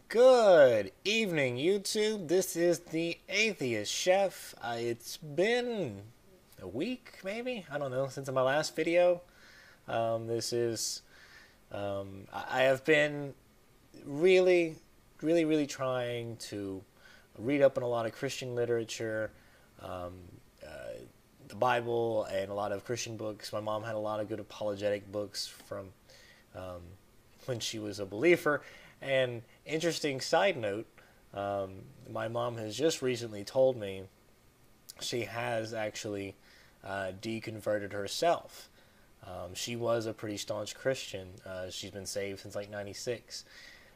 Good evening, YouTube. This is the Atheist Chef. It's been a week, maybe? I don't know, since my last video. I have been really trying to read up on a lot of Christian literature, um, uh, the Bible, and a lot of Christian books. My mom had a lot of good apologetic books from um, when she was a believer. And interesting side note, my mom has just recently told me she has actually deconverted herself. She was a pretty staunch Christian. She's been saved since like '96.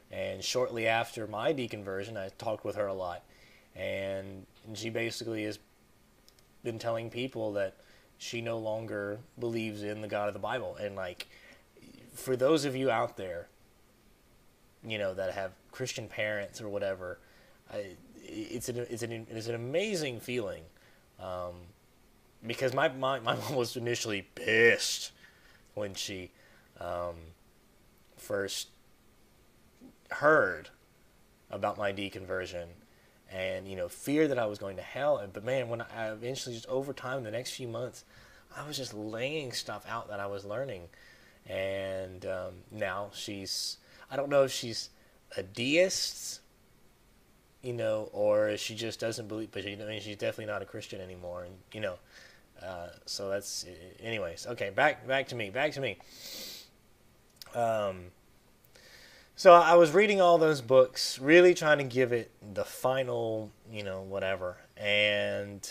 And shortly after my deconversion, I talked with her a lot. And she basically has been telling people that she no longer believes in the God of the Bible. And like, for those of you out there, that have Christian parents or whatever, it's an amazing feeling, because my mom was initially pissed when she first heard about my deconversion, and feared that I was going to hell. But man, when I eventually, just over time, the next few months, I was just laying stuff out that I was learning, and now she's, I don't know if she's a deist, or she just doesn't believe, but she's definitely not a Christian anymore, and so that's, anyways. Okay, back to me. So I was reading all those books, really trying to give it the final, whatever, and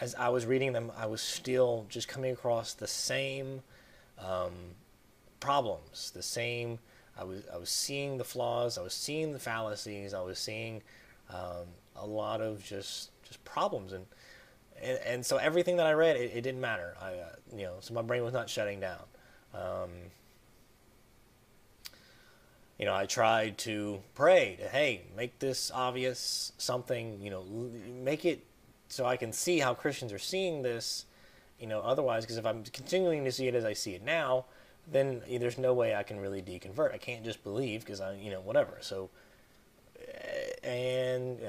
as I was reading them, I was still just coming across the same problems, the same. I was seeing the flaws, I was seeing the fallacies, I was seeing a lot of just problems, and so everything that I read, it didn't matter. So my brain was not shutting down. I tried to pray to, hey, make this obvious, something, make it so I can see how Christians are seeing this, otherwise, because if I'm continuing to see it as I see it now, then there's no way I can really deconvert. I can't just believe because whatever. So, and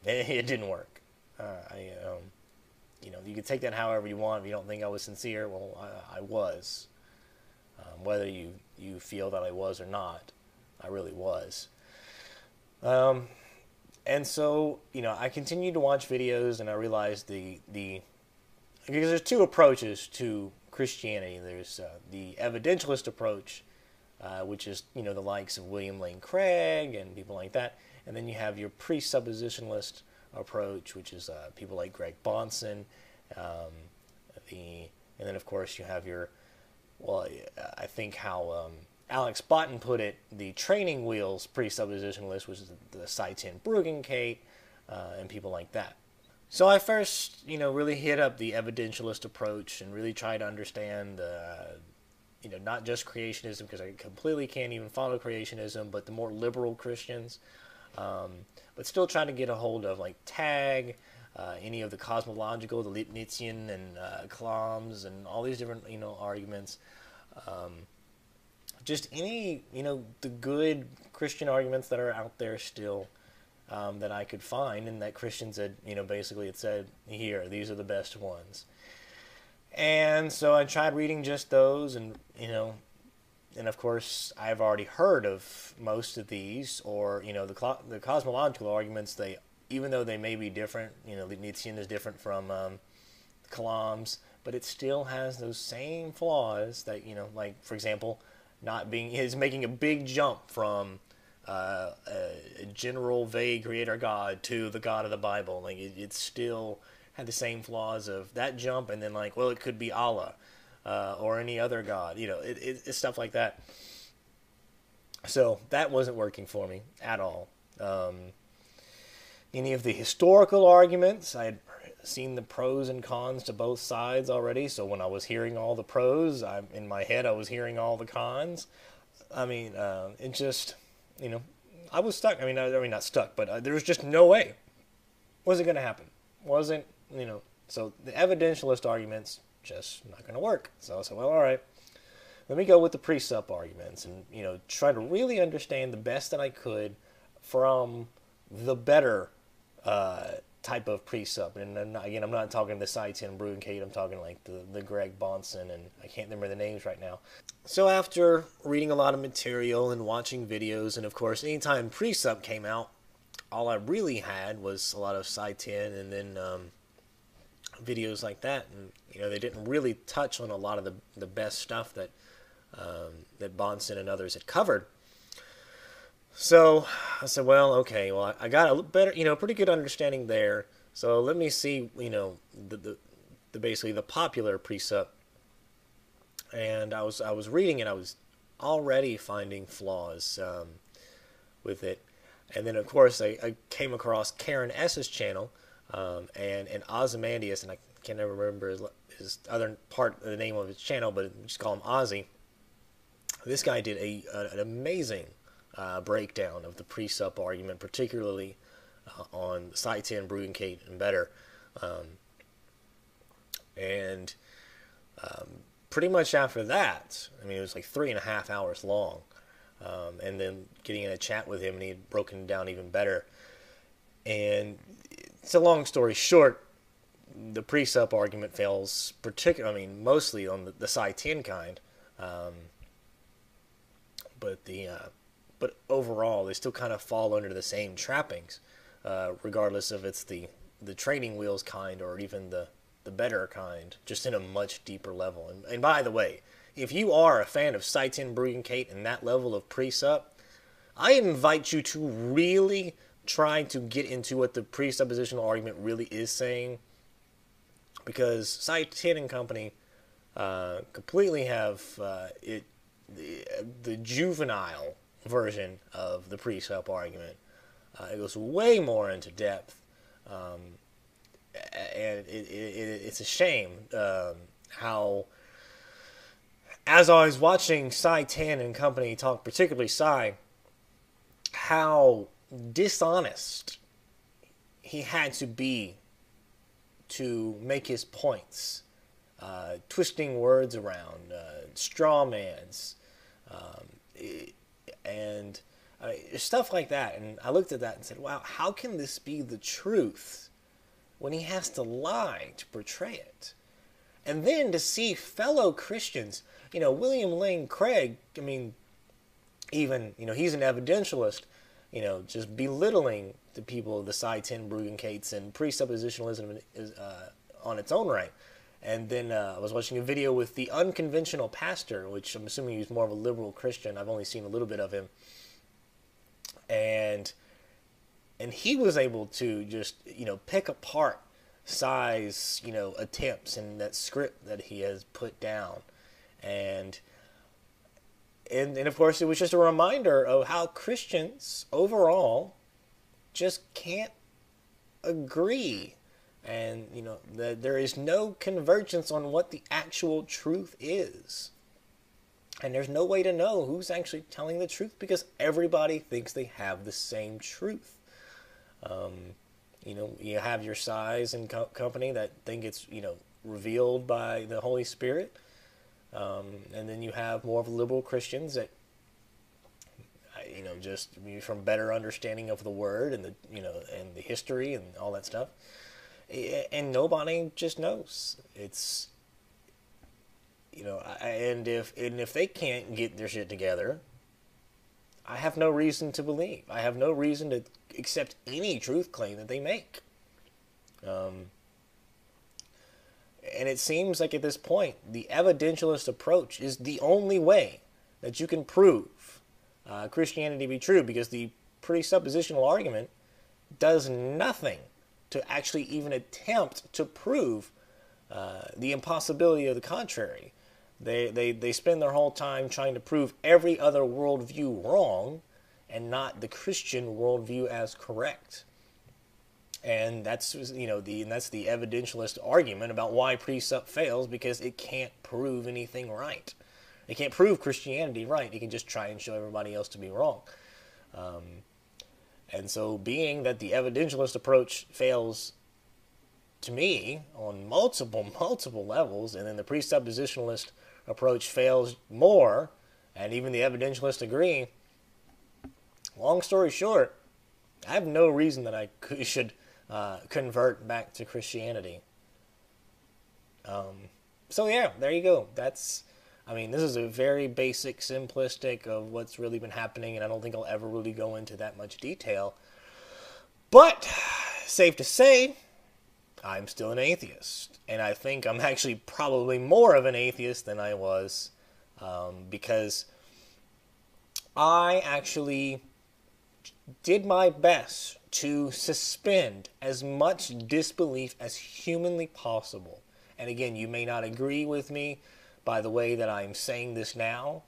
it didn't work. You can take that however you want. If you don't think I was sincere, well, I was. Whether you feel that I was or not, I really was. And so, I continued to watch videos, and I realized because there's two approaches to Christianity. There's the evidentialist approach, which is the likes of William Lane Craig and people like that, and then you have your presuppositionalist approach, which is people like Greg Bahnsen, and then of course you have your, well, I think how Alex Botten put it, the training wheels presuppositionalist, which is the Seitan Bruggencate, and people like that. So I first, really hit up the evidentialist approach and really try to understand, not just creationism, because I completely can't even follow creationism, but the more liberal Christians, but still trying to get a hold of like TAG, any of the cosmological, the Leibnizian and Klams, and all these different, arguments. Just any, the good Christian arguments that are out there still. That I could find, and that Christians had, basically it said, here, these are the best ones. And so I tried reading just those, and, and of course, I've already heard of most of these, or, the cosmological arguments, even though they may be different, Leibnizian is different from Kalam's, but it still has those same flaws that, like, for example, is making a big jump from a general vague creator God to the God of the Bible. Like it still had the same flaws of that jump, and then like, well, it could be Allah or any other God. It's stuff like that. So that wasn't working for me at all. Any of the historical arguments, I had seen the pros and cons to both sides already. So when I was hearing all the pros, in my head I was hearing all the cons. It just, I was stuck. I mean, not stuck, but there was just no way. Wasn't going to happen. Wasn't, so the evidentialist arguments just not going to work. So I said, well, all right. let me go with the precept arguments and, you know, try to really understand the best that I could from the better type of precept. And then, again, I'm not talking the Sci-10 Bruggencate, I'm talking like the Greg Bonson, and I can't remember the names right now. So after reading a lot of material and watching videos, and of course, anytime precept came out, all I really had was a lot of Sci-10 and then videos like that. And, you know, they didn't really touch on a lot of the best stuff that that Bonson and others had covered. So I said, well, okay, well, I got a better, you know, pretty good understanding there. So let me see, you know, the basically the popular precept. And I was reading it. I was already finding flaws with it. And then, of course, I came across Karen S.'s channel and Ozymandias, and I can't ever remember his other part of the name of his channel, but just call him Ozzy. This guy did an amazing breakdown of the precept argument, particularly on Sci-10 Bruggencate and better. Pretty much after that, I mean, it was like 3.5 hours long. And then getting in a chat with him, and he had broken it down even better. And it's a long story short, the precept argument fails, mostly on the Sci-10 kind. But overall, they still kind of fall under the same trappings, regardless if it's the training wheels kind or even the better kind, just in a much deeper level. And by the way, if you are a fan of Sci-10 Bruggencate and that level of precept, I invite you to really try to get into what the presuppositional argument really is saying, because Sci-10 and company completely have the juvenile version of the precept argument. It goes way more into depth, and it's a shame how, as I was watching Sci-10 and company talk, particularly Sci, how dishonest he had to be to make his points, twisting words around, straw mans, and stuff like that. And I looked at that and said, wow, how can this be the truth when he has to lie to portray it? And then to see fellow Christians, you know, William Lane Craig, I mean, even, you know, he's an evidentialist, you know, just belittling the people of the Sci-10 Bruggencates and presuppositionalism is, on its own right. And then I was watching a video with the Unconventional Pastor, which I'm assuming he's more of a liberal Christian. I've only seen a little bit of him. And he was able to just, you know, pick apart Sci's, you know, attempts and that script that he has put down. And of course, it was just a reminder of how Christians overall just can't agree. And, you know, that there is no convergence on what the actual truth is. And there's no way to know who's actually telling the truth, because everybody thinks they have the same truth. You know, you have your Sci's and company that think it's, you know, revealed by the Holy Spirit. And then you have more of liberal Christians that, you know, just from better understanding of the Word and the, you know, and the history and all that stuff. And nobody just knows. It's, you know, and if they can't get their shit together, I have no reason to believe. I have no reason to accept any truth claim that they make. And it seems like at this point, the evidentialist approach is the only way that you can prove Christianity to be true, because the presuppositional argument does nothing to actually even attempt to prove the impossibility of the contrary. They spend their whole time trying to prove every other worldview wrong and not the Christian worldview as correct. And that's, you know, that's the evidentialist argument about why precept fails, because it can't prove anything right. It can't prove Christianity right. It can just try and show everybody else to be wrong. And so, being that the evidentialist approach fails, to me, on multiple levels, and then the presuppositionalist approach fails more, and even the evidentialists agree. Long story short, I have no reason that I should convert back to Christianity. So yeah, there you go. I mean, this is a very basic, simplistic of what's really been happening, and I don't think I'll ever really go into that much detail. But, safe to say, I'm still an atheist. And I think I'm actually probably more of an atheist than I was, because I actually did my best to suspend as much disbelief as humanly possible. And again, you may not agree with me by the way that I'm saying this now,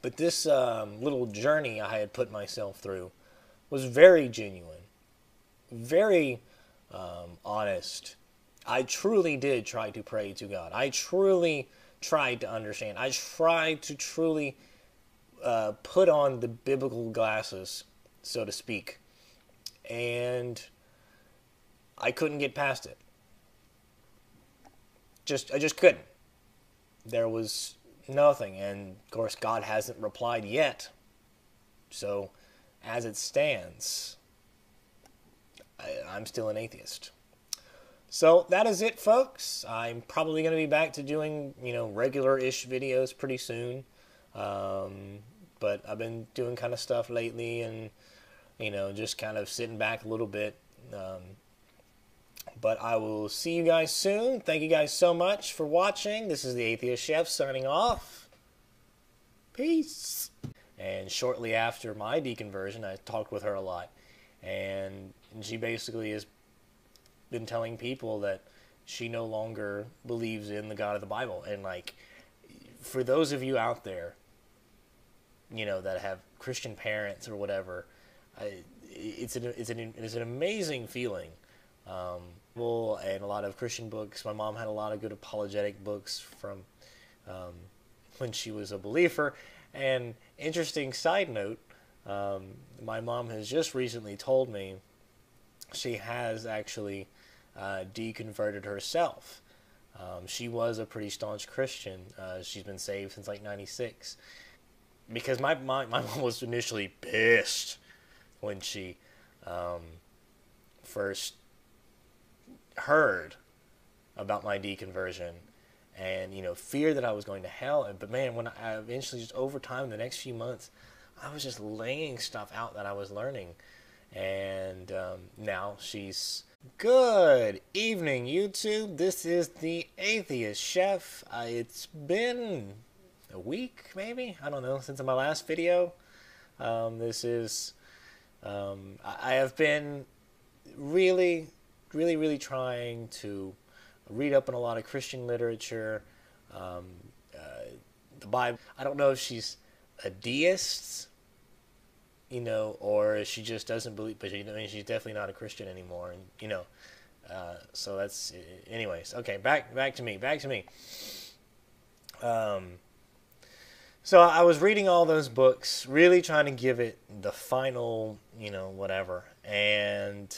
but this little journey I had put myself through was very genuine, very honest. I truly did try to pray to God. I truly tried to understand. I tried to truly put on the biblical glasses, so to speak, and I couldn't get past it. I just couldn't. There was nothing, and of course God hasn't replied yet. So, as it stands, I'm still an atheist. So that is it, folks. I'm probably going to be back to doing, regular-ish videos pretty soon. But I've been doing kind of stuff lately, and just kind of sitting back a little bit. But I will see you guys soon. Thank you guys so much for watching. This is the Atheist Chef signing off. Peace. And shortly after my deconversion, I talked with her a lot. And she basically has been telling people that she no longer believes in the God of the Bible. And, for those of you out there, that have Christian parents or whatever, it's an amazing feeling. And a lot of Christian books. My mom had a lot of good apologetic books from when she was a believer. And interesting side note, my mom has just recently told me she has actually deconverted herself. She was a pretty staunch Christian. She's been saved since '96. Because my mom was initially pissed when she first heard about my deconversion, and feared that I was going to hell. But man, when I eventually, just over time, the next few months, I was just laying stuff out that I was learning, and now she's good evening, YouTube. This is the Atheist Chef. It's been a week, maybe, I don't know, since my last video. This is I have been really trying to read up on a lot of Christian literature, the Bible. I don't know if she's a deist, or she just doesn't believe, but she's definitely not a Christian anymore, and so that's, anyways. Okay, back to me. So I was reading all those books, really trying to give it the final, whatever, and